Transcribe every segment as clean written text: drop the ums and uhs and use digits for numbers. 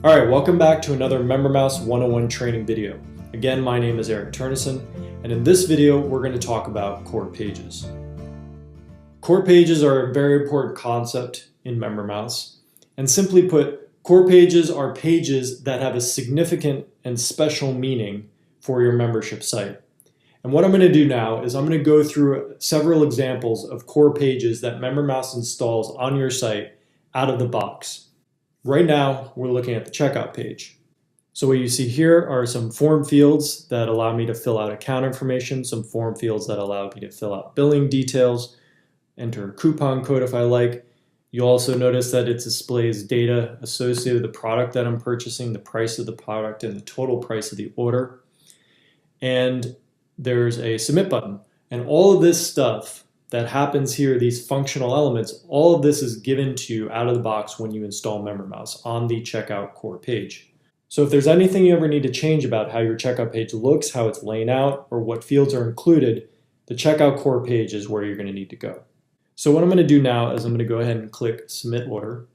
Alright, welcome back to another MemberMouse 101 training video. Again, my name is Eric Turnison, and in this video we're going to talk about core pages. Core pages are a very important concept in MemberMouse, and simply put, core pages are pages that have a significant and special meaning for your membership site. And what I'm going to do now is I'm going to go through several examples of core pages that MemberMouse installs on your site out of the box. Right now, we're looking at the checkout page. So what you see here are some form fields that allow me to fill out account information, some form fields that allow me to fill out billing details, enter a coupon code if I like. You'll also notice that it displays data associated with the product that I'm purchasing, the price of the product, and the total price of the order. And there's a submit button. And all of this stuff that happens here, these functional elements, all of this is given to you out of the box when you install MemberMouse on the checkout core page. So if there's anything you ever need to change about how your checkout page looks, how it's laying out, or what fields are included, the checkout core page is where you're going to need to go. So what I'm going to do now is I'm going to go ahead and click Submit Order.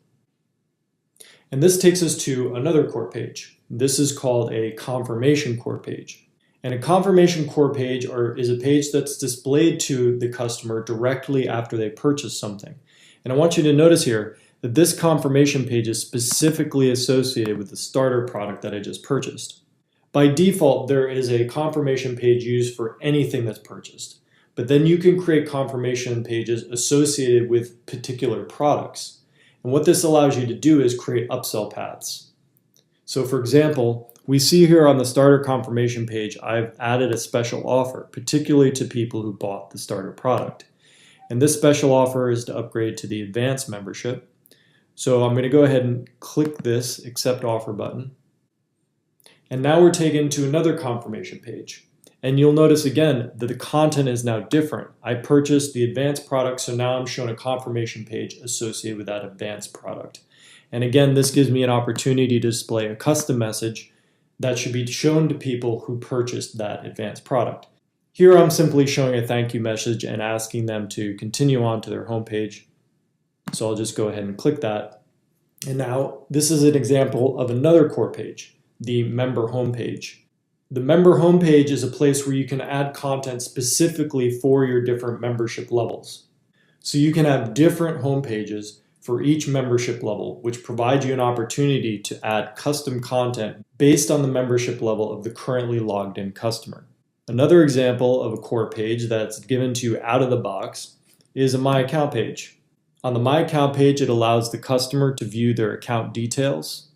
And this takes us to another core page. This is called a confirmation core page. And a confirmation core page is a page that's displayed to the customer directly after they purchase something. And I want you to notice here that this confirmation page is specifically associated with the starter product that I just purchased. By default, there is a confirmation page used for anything that's purchased. But then you can create confirmation pages associated with particular products. And what this allows you to do is create upsell paths. So for example, we see here on the starter confirmation page, I've added a special offer, particularly to people who bought the starter product. And this special offer is to upgrade to the advanced membership. So I'm going to go ahead and click this Accept Offer button. And now we're taken to another confirmation page. And you'll notice again that the content is now different. I purchased the advanced product, so now I'm shown a confirmation page associated with that advanced product. And again, this gives me an opportunity to display a custom message that should be shown to people who purchased that advanced product. Here I'm simply showing a thank you message and asking them to continue on to their homepage. So I'll just go ahead and click that. And now this is an example of another core page, the member homepage. The member homepage is a place where you can add content specifically for your different membership levels. So you can have different homepages for each membership level, which provides you an opportunity to add custom content based on the membership level of the currently logged in customer. Another example of a core page that's given to you out of the box is a My Account page. On the My Account page, it allows the customer to view their account details,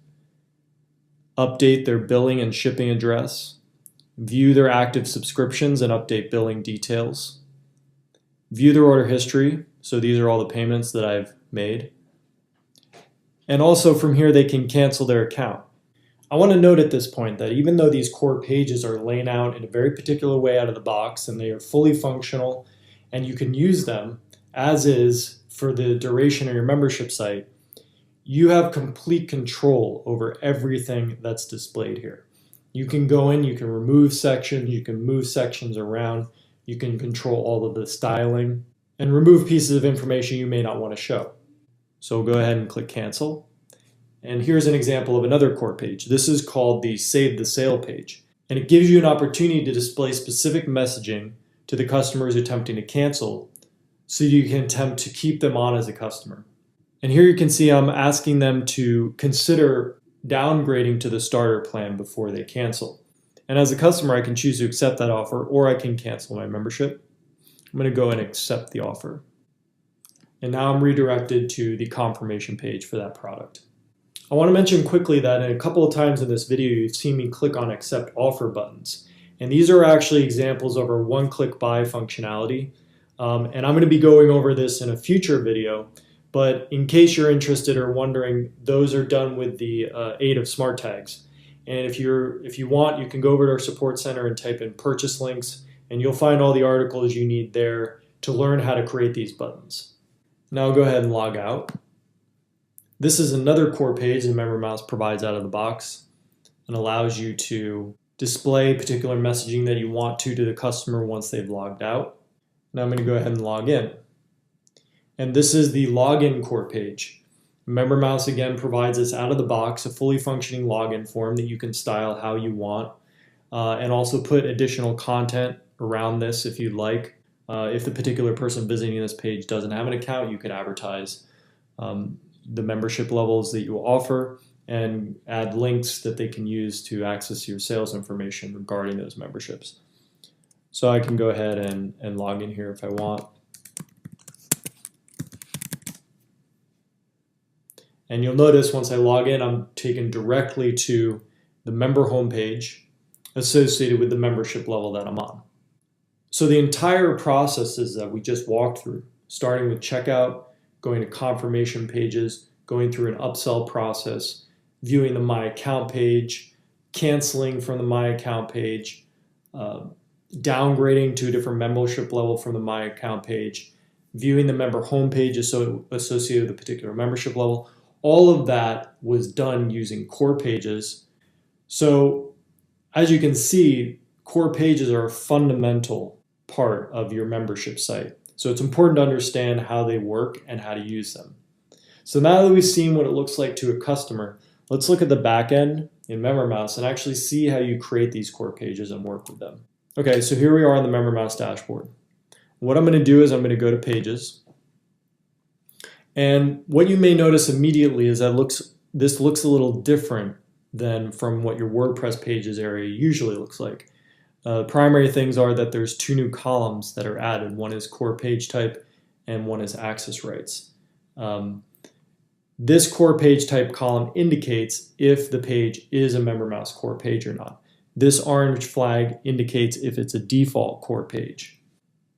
update their billing and shipping address, view their active subscriptions and update billing details, view their order history, so these are all the payments that I've made. And also from here they can cancel their account. I want to note at this point that even though these core pages are laid out in a very particular way out of the box and they are fully functional and you can use them as is for the duration of your membership site, you have complete control over everything that's displayed here. You can go in, you can remove sections, you can move sections around, you can control all of the styling and remove pieces of information you may not want to show. So we'll go ahead and click Cancel. And here's an example of another core page. This is called the Save the Sale page. And it gives you an opportunity to display specific messaging to the customers attempting to cancel so you can attempt to keep them on as a customer. And here you can see I'm asking them to consider downgrading to the starter plan before they cancel. And as a customer, I can choose to accept that offer or I can cancel my membership. I'm going to go and accept the offer. And now I'm redirected to the confirmation page for that product. I want to mention quickly that a couple of times in this video you've seen me click on Accept Offer buttons. And these are actually examples of our one-click buy functionality. And I'm going to be going over this in a future video. But in case you're interested or wondering, those are done with the aid of smart tags. And if you want, you can go over to our support center and type in purchase links, and you'll find all the articles you need there to learn how to create these buttons. Now I'll go ahead and log out. This is another core page that MemberMouse provides out of the box and allows you to display particular messaging that you want to the customer once they've logged out. Now I'm going to go ahead and log in. And this is the login core page. MemberMouse again provides us out of the box a fully functioning login form that you can style how you want, and also put additional content around this if you'd like. If the particular person visiting this page doesn't have an account, you could advertise the membership levels that you offer and add links that they can use to access your sales information regarding those memberships. So I can go ahead and log in here if I want. And you'll notice once I log in, I'm taken directly to the member homepage associated with the membership level that I'm on. So the entire processes that we just walked through, starting with checkout, going to confirmation pages, going through an upsell process, viewing the My Account page, canceling from the My Account page, downgrading to a different membership level from the My Account page, viewing the member homepage associated with a particular membership level, all of that was done using core pages. So as you can see, core pages are a fundamental part of your membership site. So it's important to understand how they work and how to use them. So now that we've seen what it looks like to a customer, let's look at the back end in MemberMouse and actually see how you create these core pages and work with them. Okay, so here we are on the MemberMouse dashboard. What I'm going to do is I'm going to go to Pages. And what you may notice immediately is that this looks a little different than from what your WordPress pages area usually looks like. Primary things are that there's two new columns that are added. One is core page type and one is access rights. This core page type column indicates if the page is a MemberMouse core page or not. This orange flag indicates if it's a default core page.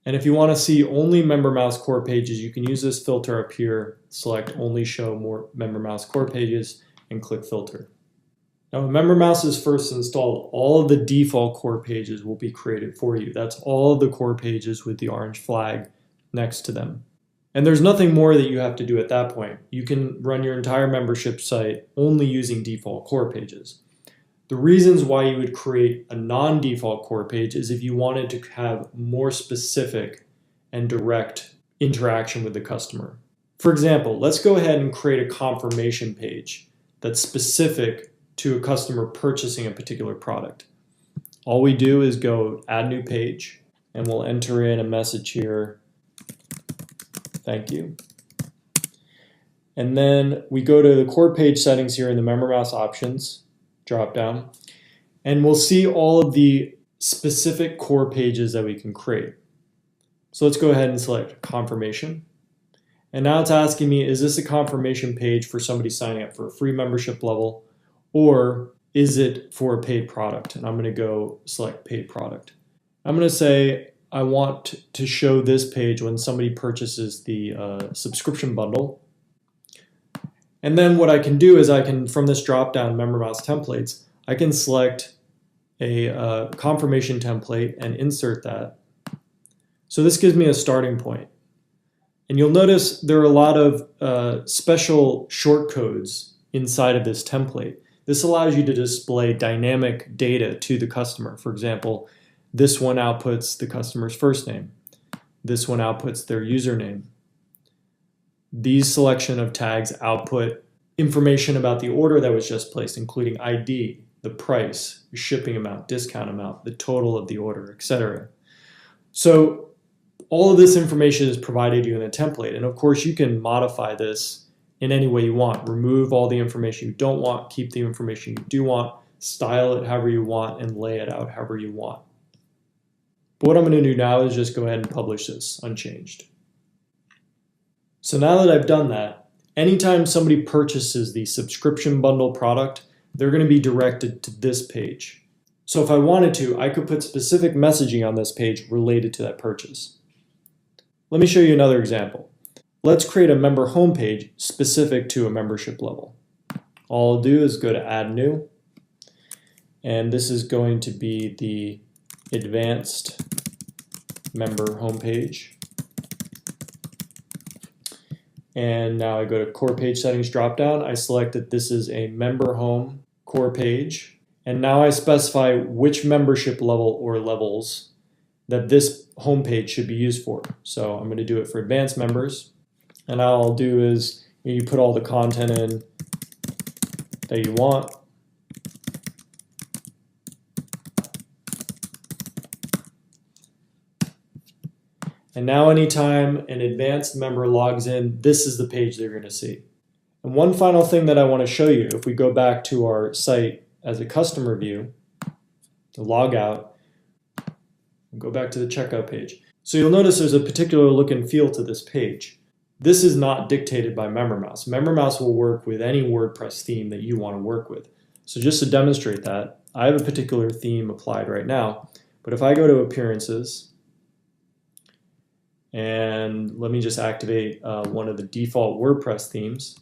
And if you want to see only MemberMouse core pages, you can use this filter up here, select only show more MemberMouse core pages and click filter. Now when MemberMouse is first installed, all of the default core pages will be created for you. That's all of the core pages with the orange flag next to them. And there's nothing more that you have to do at that point. You can run your entire membership site only using default core pages. The reasons why you would create a non-default core page is if you wanted to have more specific and direct interaction with the customer. For example, let's go ahead and create a confirmation page that's specific to a customer purchasing a particular product. All we do is go add new page and we'll enter in a message here, thank you. And then we go to the core page settings here in the MemberMouse options drop down, and we'll see all of the specific core pages that we can create. So let's go ahead and select confirmation. And now it's asking me, is this a confirmation page for somebody signing up for a free membership level, or is it for a paid product? And I'm going to go select paid product. I'm going to say I want to show this page when somebody purchases the subscription bundle. And then what I can do is I can, from this drop-down MemberMouse templates, I can select a confirmation template and insert that. So this gives me a starting point. And you'll notice there are a lot of special shortcodes inside of this template. This allows you to display dynamic data to the customer. For example, this one outputs the customer's first name. This one outputs their username. These selection of tags output information about the order that was just placed, including ID, the price, shipping amount, discount amount, the total of the order, etc. So all of this information is provided to you in a template. And of course, you can modify this in any way you want. Remove all the information you don't want, keep the information you do want, style it however you want, and lay it out however you want. But what I'm going to do now is just go ahead and publish this unchanged. So now that I've done that, anytime somebody purchases the subscription bundle product, they're going to be directed to this page. So if I wanted to, I could put specific messaging on this page related to that purchase. Let me show you another example. Let's create a member homepage specific to a membership level. All I'll do is go to add new, and this is going to be the advanced member homepage. And now I go to core page settings dropdown. I select that this is a member home core page. And now I specify which membership level or levels that this home page should be used for. So I'm going to do it for advanced members. And all I'll do is You put all the content in that you want. And now anytime an advanced member logs in, this is the page they're going to see. And one final thing that I want to show you, if we go back to our site as a customer view, to log out, and go back to the checkout page. So you'll notice there's a particular look and feel to this page. This is not dictated by MemberMouse. MemberMouse will work with any WordPress theme that you want to work with. So just to demonstrate that, I have a particular theme applied right now, but if I go to Appearances, and let me just activate one of the default WordPress themes,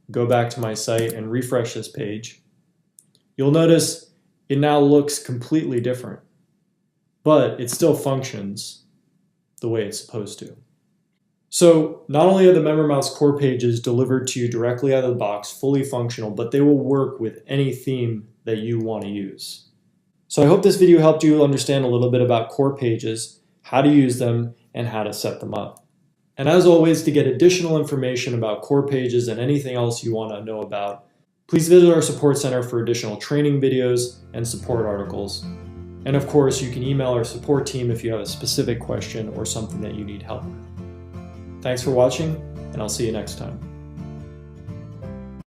go back to my site and refresh this page, you'll notice it now looks completely different, but it still functions the way it's supposed to. So not only are the MemberMouse core pages delivered to you directly out of the box, fully functional, but they will work with any theme that you want to use. So I hope this video helped you understand a little bit about core pages, how to use them, and how to set them up. And as always, to get additional information about core pages and anything else you want to know about, please visit our support center for additional training videos and support articles. And of course, you can email our support team if you have a specific question or something that you need help with. Thanks for watching, and I'll see you next time.